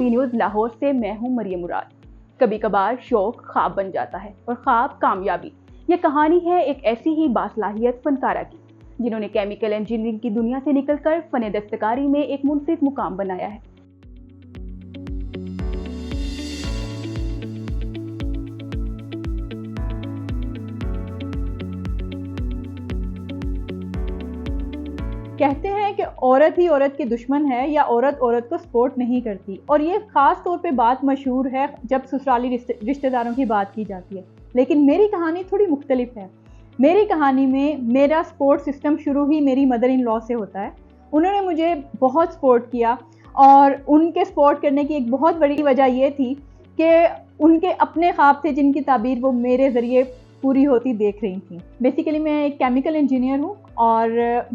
B news Lahore से मैं हूं मरियम मुराद। कभी कभार शौक ख्वाब बन जाता है और ख्वाब कामयाबी। ये कहानी है एक ऐसी ही बासलाहियत फनकारा की जिन्होंने केमिकल इंजीनियरिंग की दुनिया से निकलकर फन दस्तकारी में एक मुनफरिद मुकाम बनाया है। कहते हैं कि औरत ही औरत की दुश्मन है या औरत औरत को सपोर्ट नहीं करती, और ये ख़ास तौर पे बात मशहूर है जब ससुराली रिश्तेदारों की बात की जाती है। लेकिन मेरी कहानी थोड़ी मुख्तलिफ है। मेरी कहानी में मेरा सपोर्ट सिस्टम शुरू ही मेरी मदर इन लॉ से होता है। उन्होंने मुझे बहुत सपोर्ट किया और उनके सपोर्ट करने की एक बहुत बड़ी वजह ये थी कि उनके अपने ख्वाब थे जिनकी ताबीर वो मेरे ज़रिए पूरी होती देख रही थी। बेसिकली मैं एक केमिकल इंजीनियर हूँ और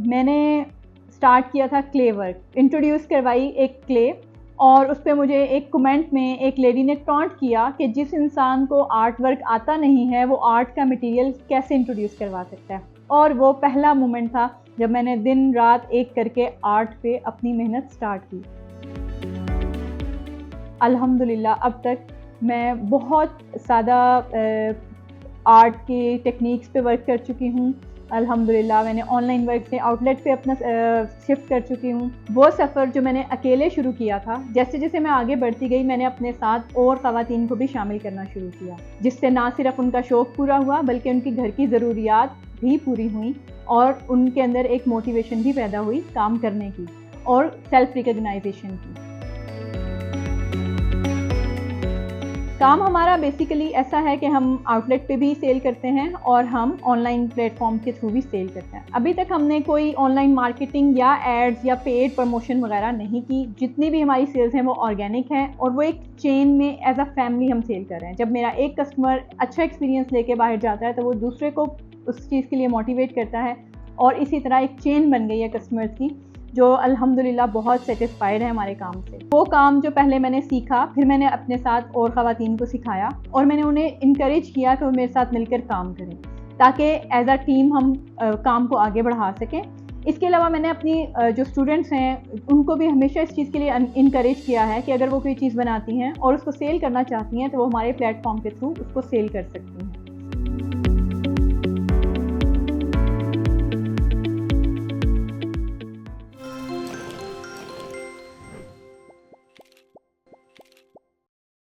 मैंने स्टार्ट किया था क्ले वर्क। इंट्रोड्यूस करवाई एक क्ले और उस पर मुझे एक कमेंट में एक लेडी ने टॉन्ट किया कि जिस इंसान को आर्ट वर्क आता नहीं है वो आर्ट का मटेरियल कैसे इंट्रोड्यूस करवा सकता है। और वो पहला मोमेंट था जब मैंने दिन रात एक करके आर्ट पे अपनी मेहनत स्टार्ट की। अल्हम्दुलिल्लाह अब तक मैं बहुत ज़्यादा आर्ट की टेक्निक्स पे वर्क कर चुकी हूँ। अल्हम्दुलिल्लाह मैंने ऑनलाइन वर्क से आउटलेट पे अपना शिफ्ट कर चुकी हूँ। वो सफ़र जो मैंने अकेले शुरू किया था, जैसे जैसे मैं आगे बढ़ती गई मैंने अपने साथ और ख़वातीन को भी शामिल करना शुरू किया, जिससे ना सिर्फ उनका शौक़ पूरा हुआ बल्कि उनकी घर की ज़रूरियात भी पूरी हुई और उनके अंदर एक मोटिवेशन भी पैदा हुई काम करने की और सेल्फ रिकग्नाइजेशन की। काम हमारा बेसिकली ऐसा है कि हम आउटलेट पे भी सेल करते हैं और हम ऑनलाइन प्लेटफॉर्म के थ्रू भी सेल करते हैं। अभी तक हमने कोई ऑनलाइन मार्केटिंग या एड्स या पेड प्रमोशन वगैरह नहीं की। जितनी भी हमारी सेल्स हैं वो ऑर्गेनिक हैं और वो एक चेन में एज अ फैमिली हम सेल कर रहे हैं। जब मेरा एक कस्टमर अच्छा एक्सपीरियंस लेके बाहर जाता है तो वो दूसरे को उस चीज़ के लिए मोटिवेट करता है और इसी तरह एक चेन बन गई है कस्टमर्स की, जो अल्हम्दुलिल्लाह बहुत सेटिस्फाइड है हमारे काम से। वो काम जो पहले मैंने सीखा फिर मैंने अपने साथ और ख़वातीन को सिखाया और मैंने उन्हें इनकरेज किया कि वो मेरे साथ मिलकर काम करें ताकि एज अ टीम हम काम को आगे बढ़ा सकें। इसके अलावा मैंने अपनी जो स्टूडेंट्स हैं उनको भी हमेशा इस चीज़ के लिए इनकरेज किया है कि अगर वो कोई चीज़ बनाती हैं और उसको सेल करना चाहती हैं तो वो हमारे प्लेटफॉर्म के थ्रू उसको सेल कर सकती हैं।